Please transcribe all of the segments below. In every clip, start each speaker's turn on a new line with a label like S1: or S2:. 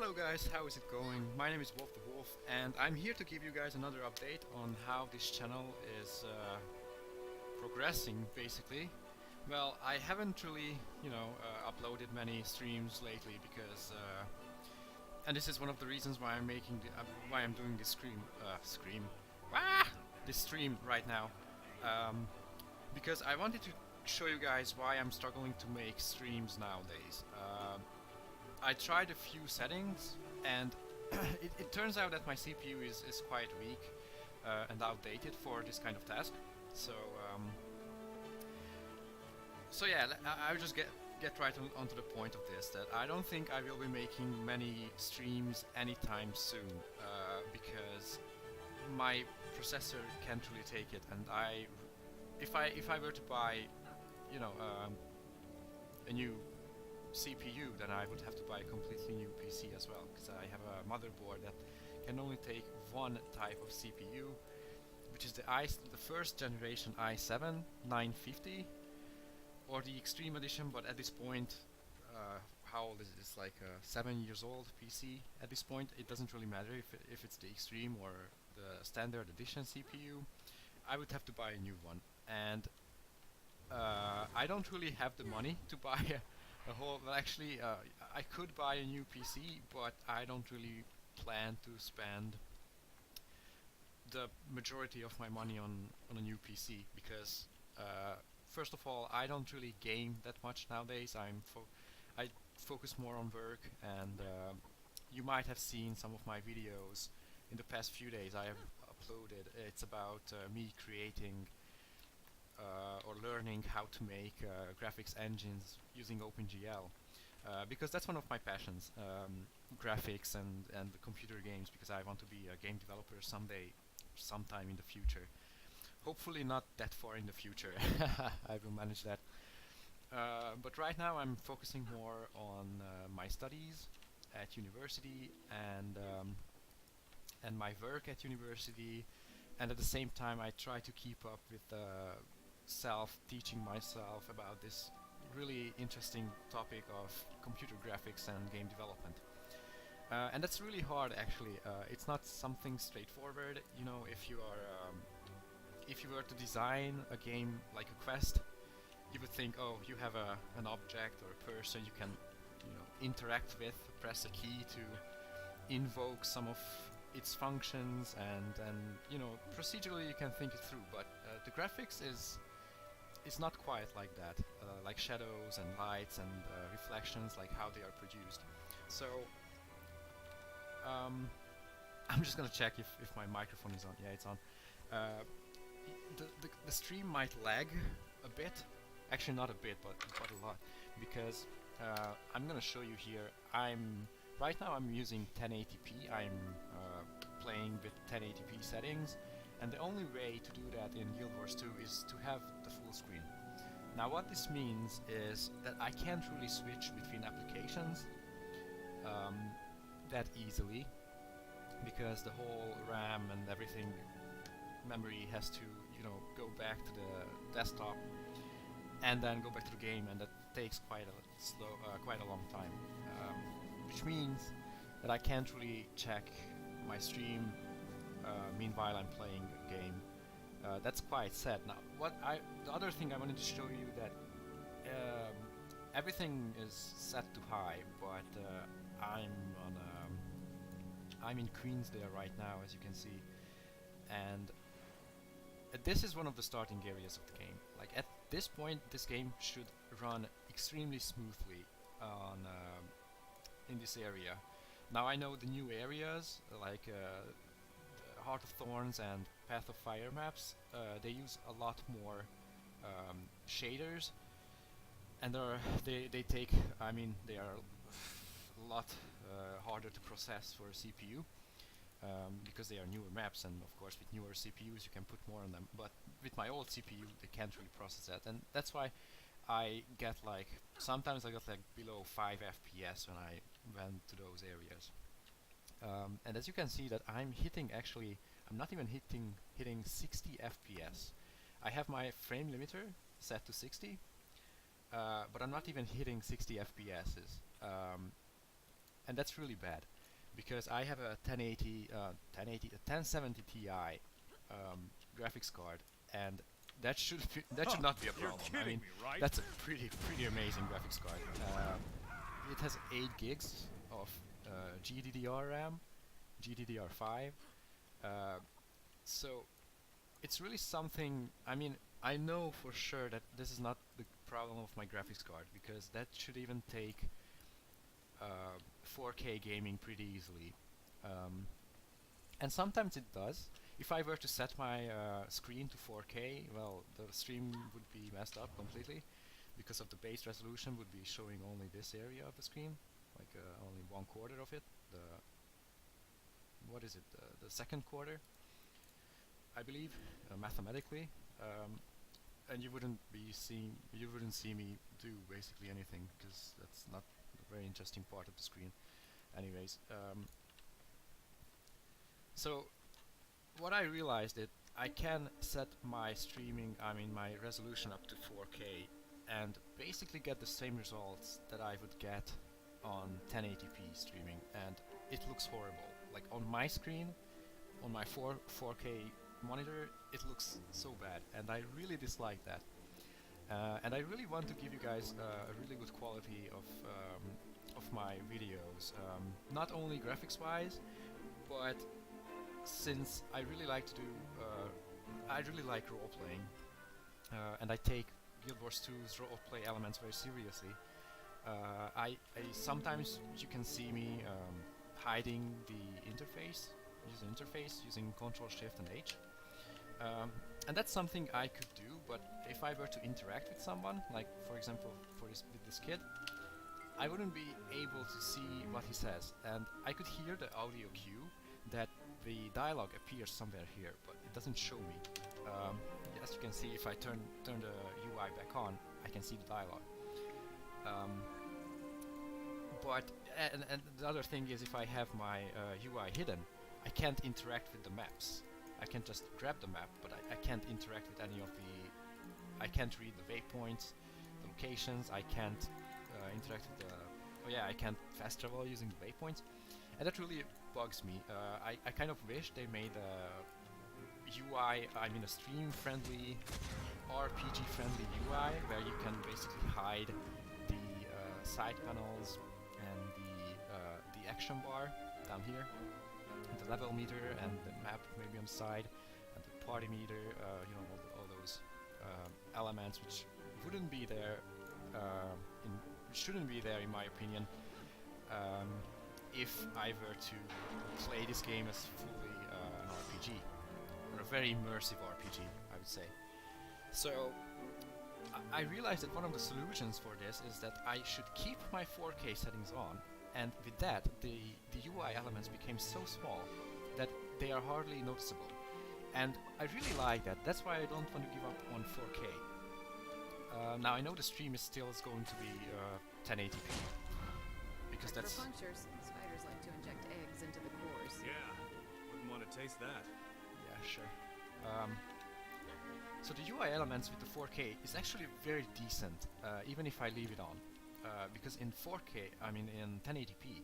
S1: Hello guys, how is it going? My name is Wolf the Wolf and I'm here to give you guys another update on how this channel is progressing basically. Well, I haven't really, uploaded many streams lately because and this is one of the reasons why I'm making why I'm doing this this stream right now. Um, because I wanted to show you guys why I'm struggling to make streams nowadays. I tried a few settings and it turns out that my CPU is quite weak and outdated for this kind of task. So so yeah, I'll just get right onto the point of this, that I don't think I will be making many streams anytime soon because my processor can't really take it, and if I were to buy, you know, a new CPU, then I would have to buy a completely new PC as well, because I have a motherboard that can only take one type of CPU, which is the first generation i7 950 or the Extreme Edition. But at this point, how old is it? It's like a 7 years old PC at this point. It doesn't really matter if it's the Extreme or the Standard Edition CPU. I would have to buy a new one, and I don't really have the money to buy a whole. Well, actually, I could buy a new PC, but I don't really plan to spend the majority of my money on a new PC because, first of all, I don't really game that much nowadays. I focus more on work, and you might have seen some of my videos in the past few days I have uploaded. It's about me creating or learning how to make graphics engines using OpenGL, because that's one of my passions, graphics and computer games, because I want to be a game developer someday, sometime in the future. Hopefully not that far in the future. I will manage that. But right now I'm focusing more on my studies at university and my work at university, and at the same time I try to keep up with teaching myself about this really interesting topic of computer graphics and game development. And that's really hard actually. It's not something straightforward. You know, if you were to design a game like a Quest, you would think, oh, you have an object or a person you can, interact with, press a key to invoke some of its functions, and procedurally you can think it through. But the graphics is not quite like that, like shadows and lights and reflections, like how they are produced. So I'm just gonna check if my microphone is on. Yeah, it's on. Uh, the stream might lag a bit, actually not a bit, but a lot, because I'm gonna show you here. Right now I'm using 1080p. I'm playing with 1080p settings, and the only way to do that in Guild Wars 2 is to have the full screen. Now what this means is that I can't really switch between applications that easily, because the whole RAM and everything, memory has to go back to the desktop and then go back to the game, and that takes quite a long time, which means that I can't really check my stream meanwhile I'm playing a game. That's quite sad. Now, the other thing I wanted to show you, that everything is set to high, but I'm in Queensdale right now, as you can see, and this is one of the starting areas of the game. Like at this point, this game should run extremely smoothly on in this area. Now I know the new areas like Heart of Thorns and Path of Fire maps, they use a lot more shaders, and they take, I mean, they are a lot harder to process for a CPU, because they are newer maps, and of course with newer CPUs you can put more on them, but with my old CPU they can't really process that, and that's why I get like, sometimes I got like below 5 FPS when I went to those areas. And as you can see that I'm not even hitting 60 FPS. I have my frame limiter set to 60, but I'm not even hitting 60 FPSs, and that's really bad. because I have a 1080, 1070 Ti graphics card, and that should not be a
S2: You're
S1: problem. I
S2: kidding
S1: mean,
S2: me, right?
S1: that's a pretty amazing graphics card. It has 8 gigs of GDDR RAM, GDDR5. Uh, so it's really something. I mean, I know for sure that this is not the problem of my graphics card, because that should even take 4K gaming pretty easily. Um, and sometimes it does. If I were to set my screen to 4K, well, the stream would be messed up completely, because of the base resolution would be showing only this area of the screen, like only 1/4 of it. The what is it? The second quarter, I believe, mathematically. And you wouldn't see me do basically anything, because that's not a very interesting part of the screen. Anyways, so what I realized is I can set my my resolution up to 4K and basically get the same results that I would get on 1080p streaming, and it looks horrible. Like on my screen, on my 4K monitor, it looks so bad, and I really dislike that. And I really want to give you guys a really good quality of my videos, not only graphics-wise, but since I really like to do, I really like role-playing, and I take Guild Wars 2's role-play elements very seriously. I sometimes you can see me hiding the interface, using Control Shift and H. And that's something I could do, but if I were to interact with someone, like for example with this kid, I wouldn't be able to see what he says, and I could hear the audio cue that the dialogue appears somewhere here, but it doesn't show me. As you can see, if I turn the UI back on, I can see the dialogue. But the other thing is, if I have my UI hidden, I can't interact with the maps. I can just grab the map, but I can't interact with any of the... I can't read the waypoints, the locations, I can't interact with the... Oh yeah, I can't fast travel using the waypoints, and that really bugs me. I kind of wish they made a UI, a stream-friendly, RPG-friendly UI, where you can basically hide the side panels and the action bar down here, the level meter and the map maybe on the side, and the party meter, all those elements which wouldn't be there, shouldn't be there in my opinion, if I were to play this game as fully an RPG, or a very immersive RPG, I would say. So I realized that one of the solutions for this is that I should keep my 4K settings on, and with that the UI elements became so small that they are hardly noticeable. And I really like that. That's why I don't want to give up on 4K. Now I know the stream is still going to be 1080p, because
S3: Check
S1: that's...
S3: for punctures. Spiders like to inject eggs into the cores.
S2: Yeah, wouldn't want to taste that.
S1: Yeah, sure. So the UI elements with the 4K is actually very decent, even if I leave it on. Because in 4K, in 1080p,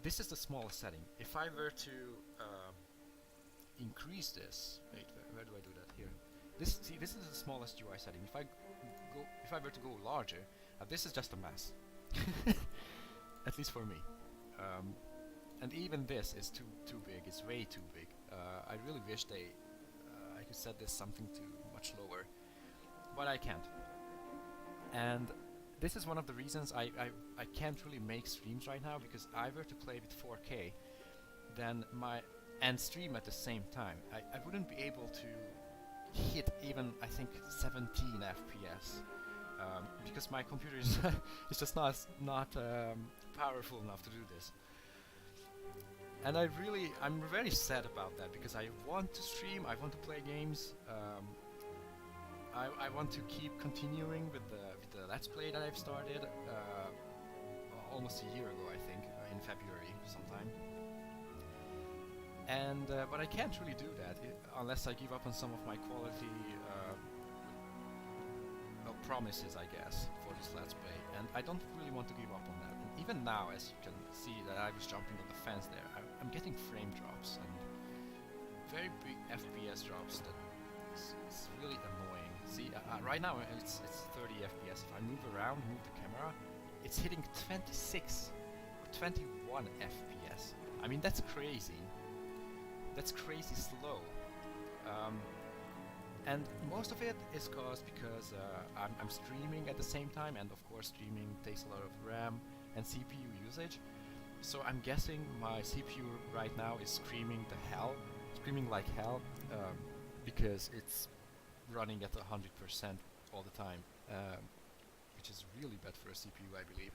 S1: this is the smallest setting. If I were to increase this, wait, where do I do that? Here. This is the smallest UI setting. If I were to go larger, this is just a mess. At least for me. And even this is too big. It's way too big. I really wish I could set this something to much lower, but I can't. And this is one of the reasons I can't really make streams right now, because I were to play with 4K, then and stream at the same time, I wouldn't be able to hit even, I think, 17 FPS, because my computer is is just not powerful enough to do this. And I'm very sad about that, because I want to stream, I want to play games, I want to keep continuing with the Let's Play that I've started almost a year ago, I think, in February sometime. And but I can't really do that unless I give up on some of my quality promises, I guess, for this Let's Play. And I don't really want to give up on that. even now, as you can see that I was jumping on the fence there, I'm getting frame drops and very big FPS drops that it's really annoying. See, right now it's 30 FPS. If I move around, move the camera, it's hitting 26 or 21 FPS. I mean, that's crazy. That's crazy slow. And most of it is caused because I'm streaming at the same time, and of course streaming takes a lot of RAM and CPU usage. So I'm guessing my CPU right now is screaming like hell, because it's running at 100% all the time, which is really bad for a CPU, I believe.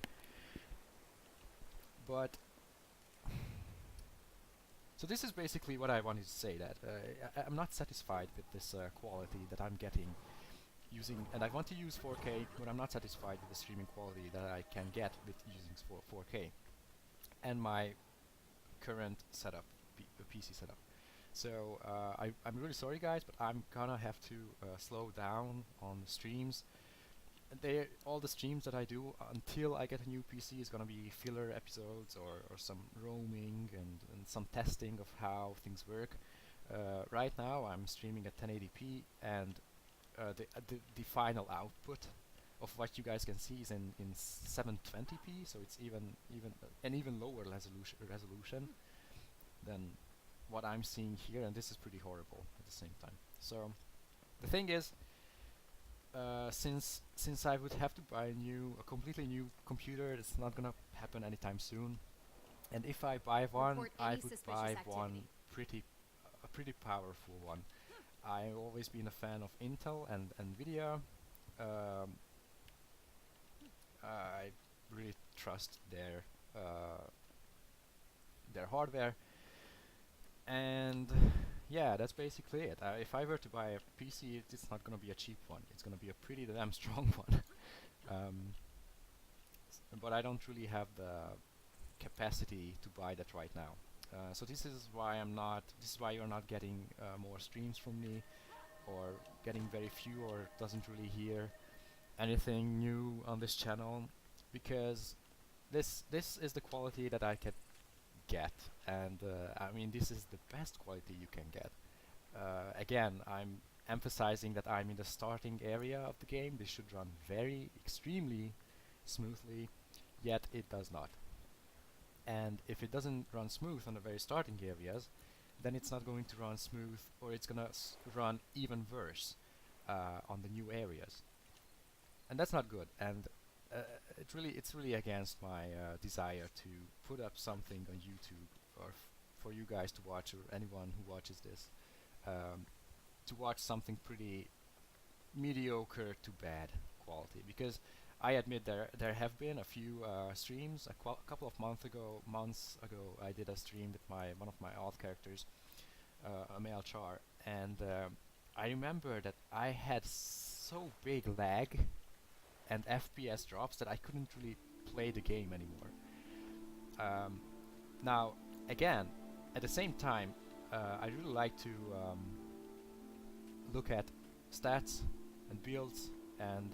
S1: But so this is basically what I wanted to say, that I'm not satisfied with this quality that I'm getting using, and I want to use 4K, but I'm not satisfied with the streaming quality that I can get with using 4K and my current setup, PC setup. So I'm really sorry guys, but I'm gonna have to slow down on the streams. All the streams that I do until I get a new PC is gonna be filler episodes or some roaming and some testing of how things work. Right now I'm streaming at 1080p, and the final output of what you guys can see is in 720p, so it's even lower resolution than what I'm seeing here, and this is pretty horrible at the same time. So the thing is, since I would have to buy a completely new computer, it's not gonna happen anytime soon. And if I buy one, I would buy one a pretty powerful one. I've always been a fan of Intel and Nvidia. I really trust their hardware, and yeah, that's basically it. If I were to buy a PC, it's not gonna be a cheap one. It's gonna be a pretty damn strong one. But I don't really have the capacity to buy that right now. So this is why you're not getting more streams from me, or getting very few, or doesn't really hear anything new on this channel, because this is the quality that I can get, and I mean, this is the best quality you can get. Again, I'm emphasizing that I'm in the starting area of the game. This should run extremely smoothly, yet it does not. And if it doesn't run smooth on the very starting areas, then it's not going to run smooth, or it's gonna run even worse on the new areas, and that's not good. And it's really against my desire to put up something on YouTube, or for you guys to watch, or anyone who watches this, to watch something pretty mediocre to bad quality. Because I admit there have been a few streams. A couple of months ago, I did a stream with one of my alt characters, Amel Char, and I remember that I had so big lag and FPS drops that I couldn't really play the game anymore. Now, again, at the same time, I really like to look at stats and builds and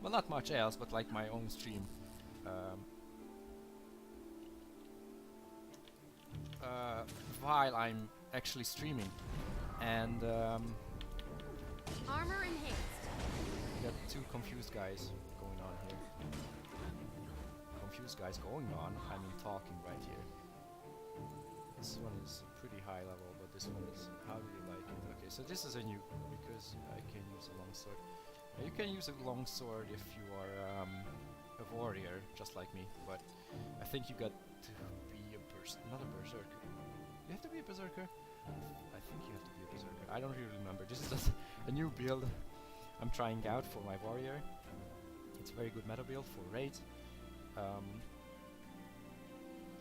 S1: well, not much else, but like my own stream. While I'm actually streaming, and
S3: Armor enhanced.
S1: got two confused guys going on here. Confused guys going on, I mean talking right here. This one is pretty high level, but this one is, how do you like it? Okay, so this is a new, because I can use a longsword. You can use a longsword if you are a warrior, just like me, but I think you got to be not a berserker. You have to be a berserker? I think you have to be a berserker. I don't really remember. This is just a new build I'm trying out for my warrior. It's a very good meta build for raids.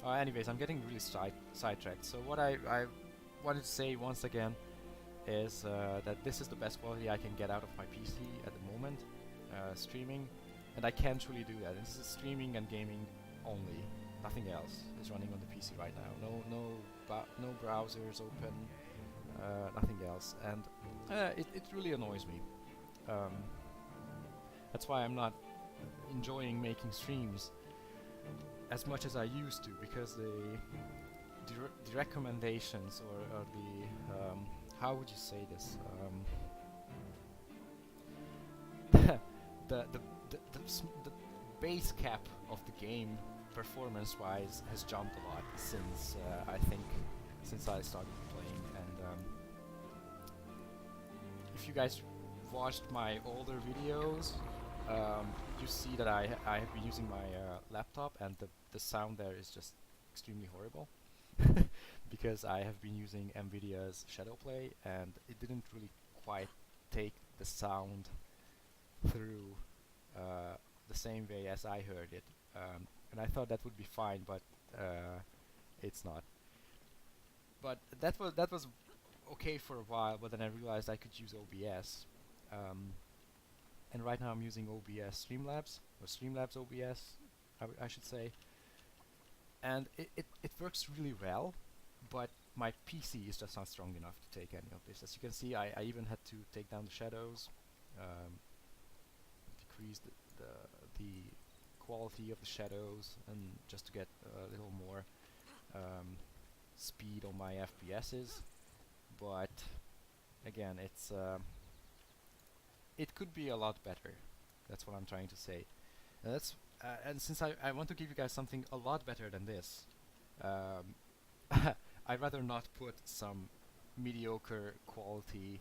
S1: Anyways, I'm getting really sidetracked. So what I wanted to say once again is that this is the best quality I can get out of my PC at the moment, streaming, and I can't really do that. This is streaming and gaming only. Nothing else is running on the PC right now. No browsers open, nothing else, and it really annoys me. That's why I'm not enjoying making streams as much as I used to, because the recommendations or the how would you say this, the base cap of the game performance-wise has jumped a lot since I think since I started playing. And if you guys watched my older videos, you see that I have been using my laptop, and the sound there is just extremely horrible because I have been using NVIDIA's Shadowplay, and it didn't really quite take the sound through the same way as I heard it, and I thought that would be fine, but it's not. But that was okay for a while, but then I realized I could use OBS, and right now I'm using OBS Streamlabs, or Streamlabs OBS, I should say, and it works really well, but my PC is just not strong enough to take any of this. As you can see, I even had to take down the shadows, decrease the quality of the shadows, and just to get a little more speed on my FPSs. But again, it could be a lot better. That's what I'm trying to say. And that's and since I want to give you guys something a lot better than this, I'd rather not put some mediocre quality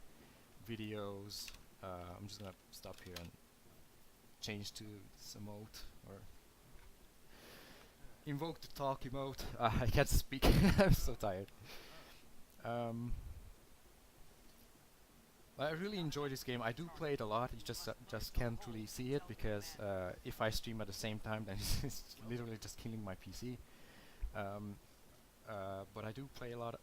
S1: videos. I'm just gonna stop here and change to this emote, or invoke the talk emote. I can't speak. I'm so tired. I really enjoy this game. I do play it a lot. You just can't really see it because if I stream at the same time, then it's literally just killing my PC. But I do play a lot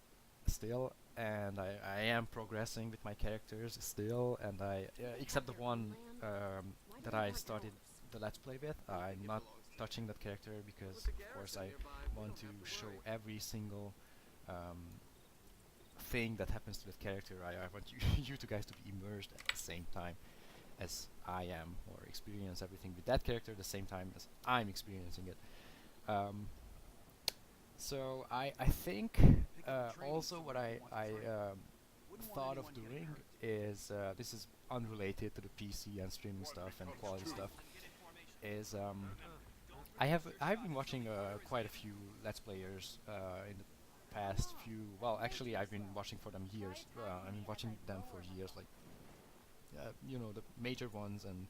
S1: still, and I am progressing with my characters still, and except the one that I started the Let's Play with, I'm not touching that character because of course I want to show every single thing that happens to that character. I want you two guys to be immersed at the same time as I am, or experience everything with that character at the same time as I'm experiencing it. So I think also what I thought of doing is, this is unrelated to the PC and streaming stuff and quality stuff, is I've been watching quite a few Let's Players in the past few, well actually I've been watching for them years. I've been watching them for years, like you know, the major ones and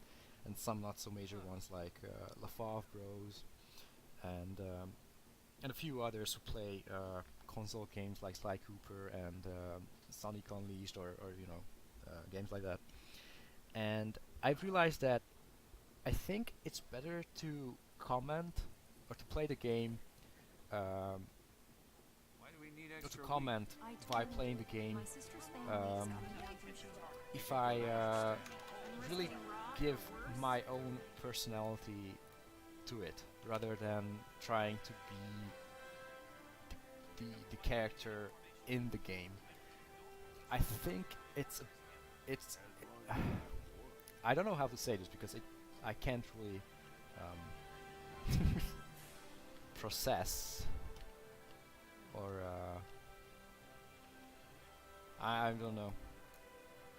S1: some not so major ones like LaFave Bros and a few others who play console games like Sly Cooper and Sonic Unleashed, or you know, games like that. And I've realized that I think it's better to comment or to play the game, or to comment while playing the game, if I really give my own personality to it, rather than trying to be the character in the game. I think it's I don't know how to say this because I can't really process, or I don't know.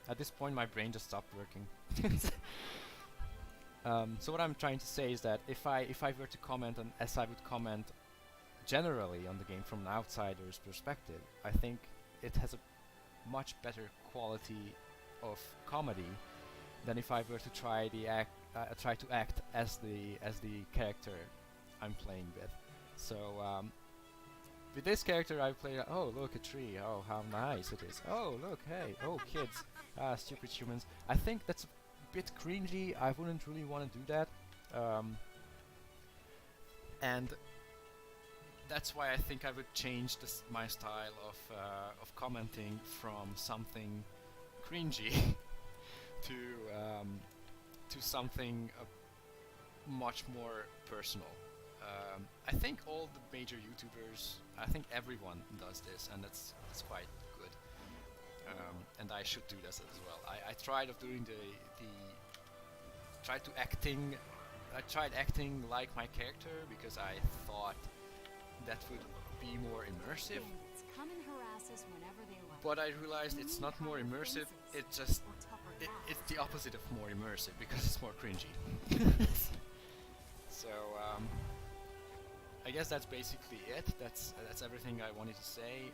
S1: At this point my brain just stopped working. So what I'm trying to say is that if I were to comment on as I would comment generally on the game from an outsider's perspective, I think it has a much better quality of comedy than if I were to try to act as the character I'm playing with. So with this character I play, oh look, a tree, oh how nice it is, oh look, hey, oh kids, stupid humans. I think that's a bit cringy. I wouldn't really want to do that, and that's why I think I would change my style of commenting from something cringy to something much more personal. I think all the major YouTubers, I think everyone does this, and that's quite good. And I should do this as well. I tried of doing tried to acting I tried acting like my character because I thought that would be more immersive.
S4: Bandits come and harass us whenever they like.
S1: But I realized it's not more immersive. It just it's the opposite of more immersive because it's more cringy. So I guess that's basically it. That's everything I wanted to say.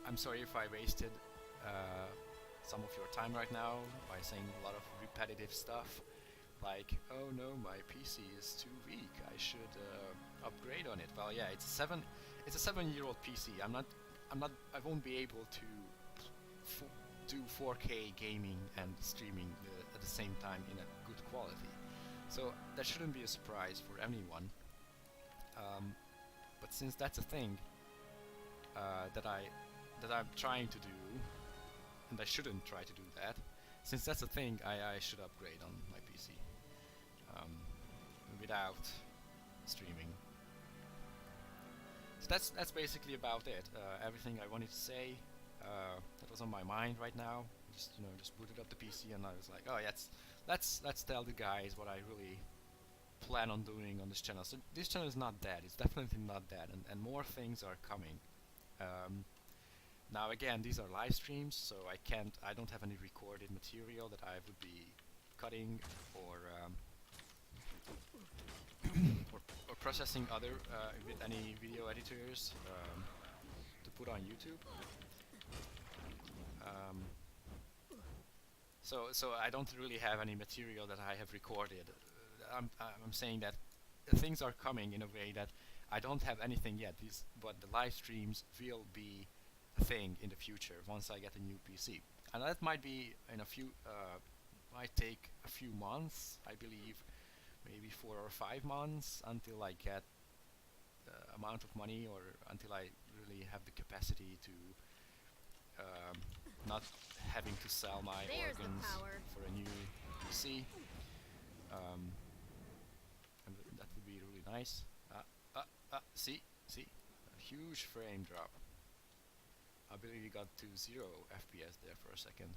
S1: I'm sorry if I wasted some of your time right now by saying a lot of repetitive stuff, like, oh no, my PC is too weak, I should upgrade on it. Well, yeah, it's a 7-year-old PC. I won't be able to do 4K gaming and streaming at the same time in a good quality. So that shouldn't be a surprise for anyone. But since that's a thing that I'm trying to do, and I shouldn't try to do that, since that's a thing, I should upgrade on my PC without streaming. So that's basically about it. Everything I wanted to say that was on my mind right now. Just booted up the PC and I was like, oh yes, let's tell the guys what I really plan on doing on this channel. So this channel is not dead. It's definitely not dead, and more things are coming. Now again, these are live streams, so I don't have any recorded material that I would be cutting or or processing with any video editors to put on YouTube. So I don't really have any material that I have recorded. I'm saying that things are coming in a way that I don't have anything yet. But the live streams will be a thing in the future once I get a new PC, and that might be in might take a few months, I believe, maybe 4 or 5 months until I get the amount of money, or until I really have the capacity to not having to sell my organs for a new PC. And that would be really nice. See, a huge frame drop. I believe we got to 0 FPS there for a second.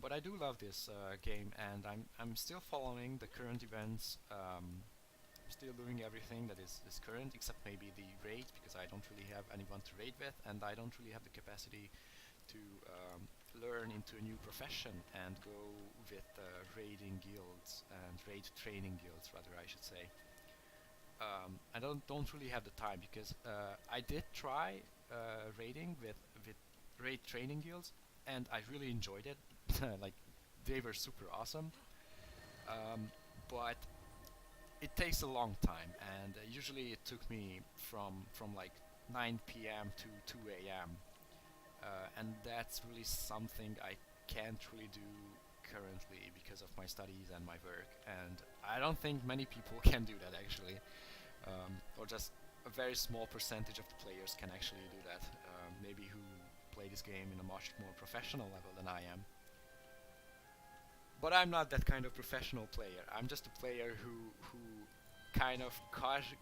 S1: But I do love this game, and I'm still following the current events. I'm still doing everything that is current, except maybe the raid, because I don't really have anyone to raid with, and I don't really have the capacity to learn into a new profession and go with raiding guilds and raid training guilds, rather, I should say. I don't really have the time, because I did try raiding with raid training guilds, and I really enjoyed it. Like, they were super awesome, but it takes a long time, and usually it took me from like 9 p.m. to 2 a.m. And that's really something I can't really do currently because of my studies and my work, and I don't think many people can do that actually, or just a very small percentage of the players can actually do that, maybe who play this game in a much more professional level than I am. But I'm not that kind of professional player. I'm just a player who kind of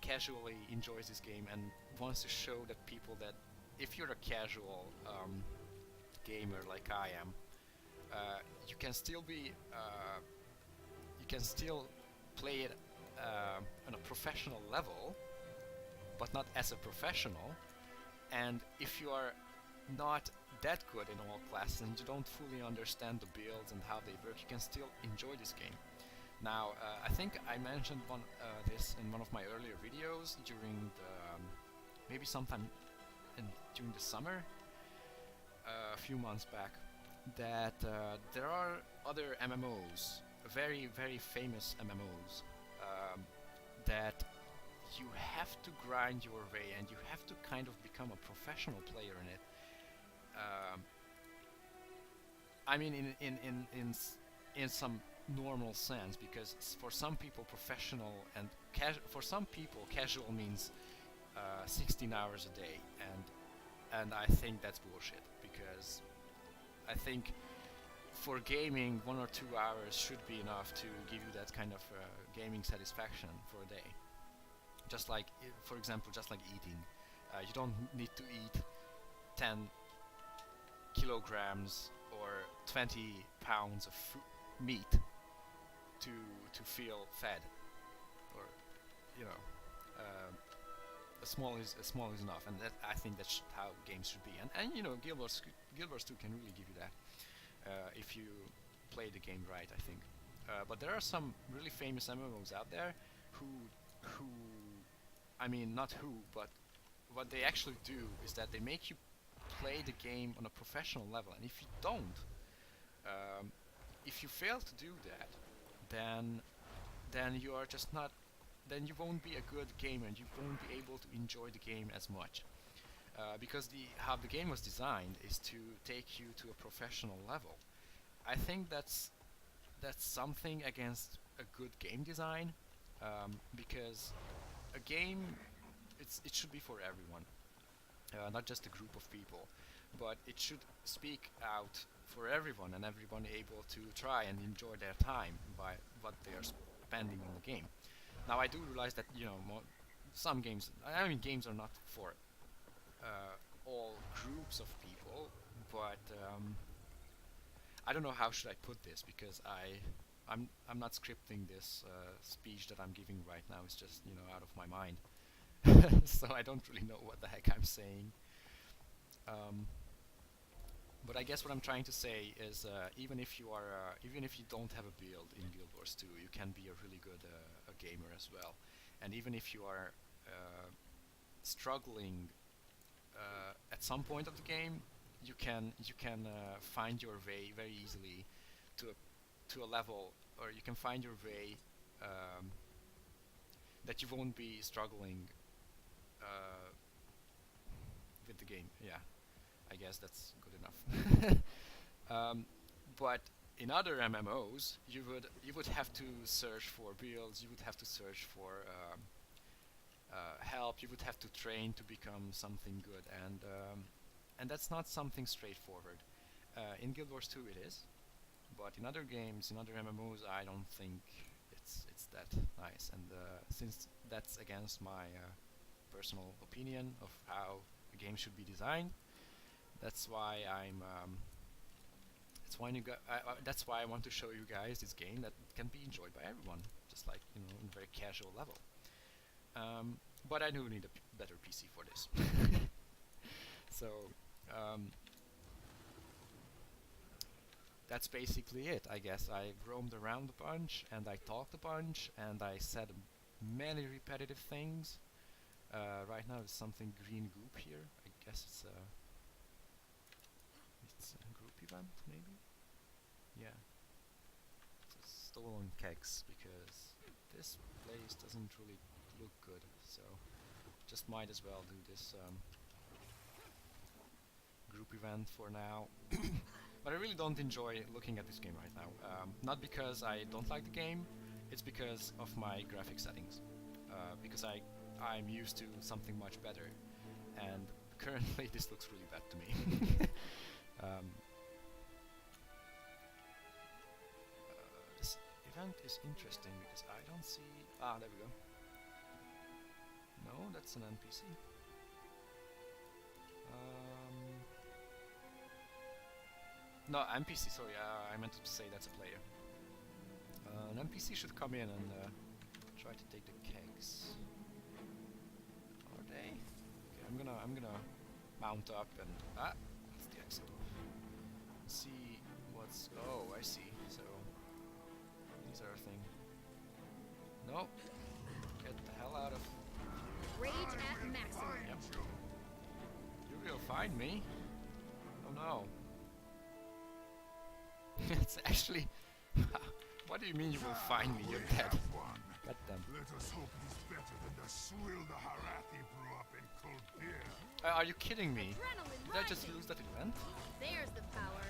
S1: casually enjoys this game and wants to show that people that if you're a casual gamer like I am, you can still play it on a professional level, but not as a professional. And if you are not that good in all classes and you don't fully understand the builds and how they work, you can still enjoy this game. Now, I think I mentioned this in one of my earlier videos during the maybe sometime during the summer, a few months back, that there are other MMOs, very famous MMOs, that you have to grind your way and you have to kind of become a professional player in it. I mean, in some normal sense, because for some people professional and for some people casual means 16 hours a day, and I think that's bullshit, because I think for gaming 1 or 2 hours should be enough to give you that kind of gaming satisfaction for a day. Just like, for example, just like eating, you don't need to eat 10 kilograms or 20 pounds of meat to feel fed, or you know, a small is enough, and that I think that's how games should be. And you know, Guild Wars 2 can really give you that if you play the game right, I think. But there are some really famous MMOs out there who I mean, not who, but what they actually do is that they make you play the game on a professional level, and if you don't, if you fail to do that, then you are just not, then you won't be a good gamer, and you won't be able to enjoy the game as much. Because how the game was designed is to take you to a professional level. I think that's something against a good game design, because a game, it should be for everyone, not just a group of people, but it should speak out for everyone, and everyone able to try and enjoy their time by what they are spending on the game. Now I do realize that, you know, some games, I mean, games are not for all groups of people, but I don't know how should I put this, because I'm not scripting this speech that I'm giving right now. It's just, you know, out of my mind. So I don't really know what the heck I'm saying. But I guess what I'm trying to say is, even if you don't have a build in Guild Wars 2, you can be a really good a gamer as well. And even if you are struggling at some point of the game, you can find your way very easily to a level, or you can find your way that you won't be struggling with the game. Yeah, I guess that's good enough. But in other MMOs, you would have to search for builds. You would have to search for help. You would have to train to become something good, and that's not something straightforward. In Guild Wars 2 it is, but in other games, in other MMOs, I don't think it's that nice. And since that's against my personal opinion of how a game should be designed, that's why that's why I want to show you guys this game that can be enjoyed by everyone, just like, you know, in a very casual level. But I do need a better PC for this. So that's basically it, I guess. I roamed around a bunch, and I talked a bunch, and I said many repetitive things. Right now there's something green goop here. I guess it's a group event, maybe? Yeah. It's stolen kegs, because this place doesn't really look good, so just might as well do this group event for now. But I really don't enjoy looking at this game right now. Not because I don't like the game, it's because of my graphic settings. Because I'm used to something much better, and currently this looks really bad to me. This event is interesting because I don't see... Ah, there we go. No, that's an NPC. No, NPC, sorry, I meant to say that's a player. An NPC should come in and try to take the kegs. Are they? Okay, I'm gonna mount up and... Ah! That's the exit. See what's... Oh, I see. So... These are a thing. No! Get the hell out of...
S3: Rage at maximum.
S1: Yep. You will find me. Oh no. It's actually... What do you mean you will find me? You're dead. God damn.
S5: Let us hope he's better than the swill the Harathi brew up in Kolbir.
S1: Are you kidding me?
S3: Adrenaline
S1: Did I just
S3: rising.
S1: lose that event?
S3: There's the power.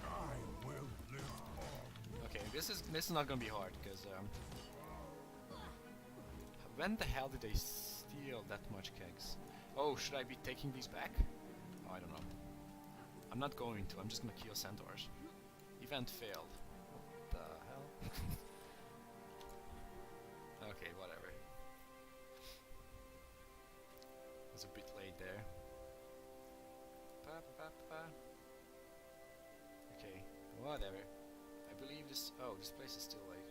S5: I will live on.
S1: Okay, this is not gonna be hard, because when the hell did they steal that much kegs? Oh, should I be taking these back? Oh, I don't know. I'm not going to. I'm just gonna kill centaurs. Event failed. What the hell? Okay, whatever. Was a bit late there. Okay, whatever. I believe this... Oh, this place is still like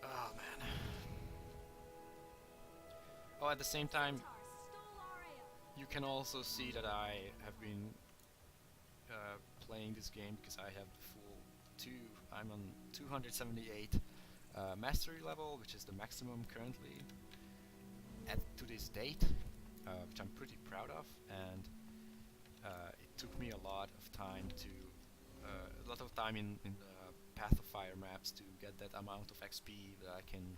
S1: Oh man. Oh, at the same time, you can also see that I have been playing this game because I have the full I'm on 278 mastery level, which is the maximum currently to this date, which I'm pretty proud of, and it took me a lot of time in Path of Fire maps to get that amount of XP that I can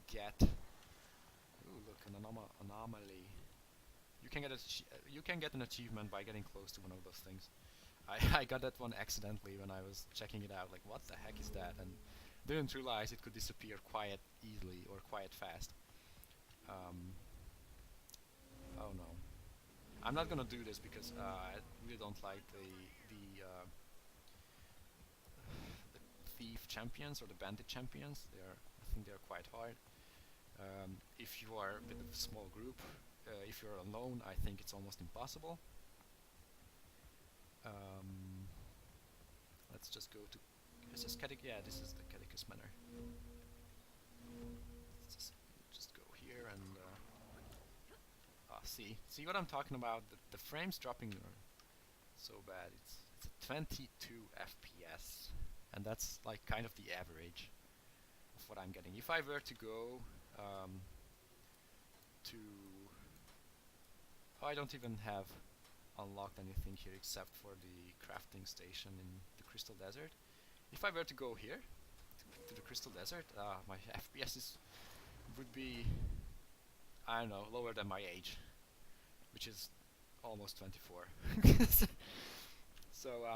S1: get. Ooh, look, an anomaly. You can get an achievement by getting close to one of those things. I got that one accidentally when I was checking it out, like what the heck is that, and didn't realize it could disappear quite easily or quite fast. Oh no. I'm not gonna do this because I really don't like the thief champions or the bandit champions. I think they're quite hard. If you are with a small group, if you're alone, I think it's almost impossible. Let's just go to. Is this Yeah, this is the Caduceus Manor. Let's just go here and. See what I'm talking about? The frames dropping are so bad. It's 22 FPS, and that's like kind of the average of what I'm getting. If I were to go to, I don't even have unlocked anything here except for the crafting station in the Crystal Desert. If I were to go here to the Crystal Desert, my FPS would be, I don't know, lower than my age, which is almost 24. So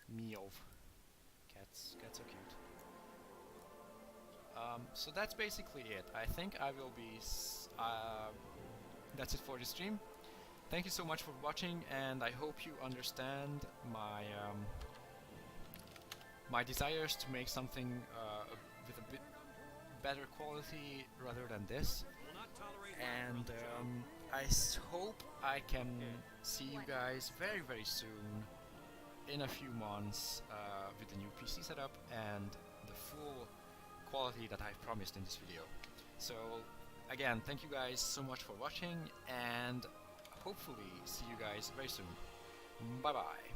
S1: Meow. Cats are cute. So that's basically it. I think I will be. That's it for the stream. Thank you so much for watching, and I hope you understand my desires to make something with a bit better quality rather than this. And I hope I can see you guys very, very soon, in a few months, with the new PC setup and the full quality that I've promised in this video. So again, thank you guys so much for watching, and hopefully see you guys very soon. Bye bye.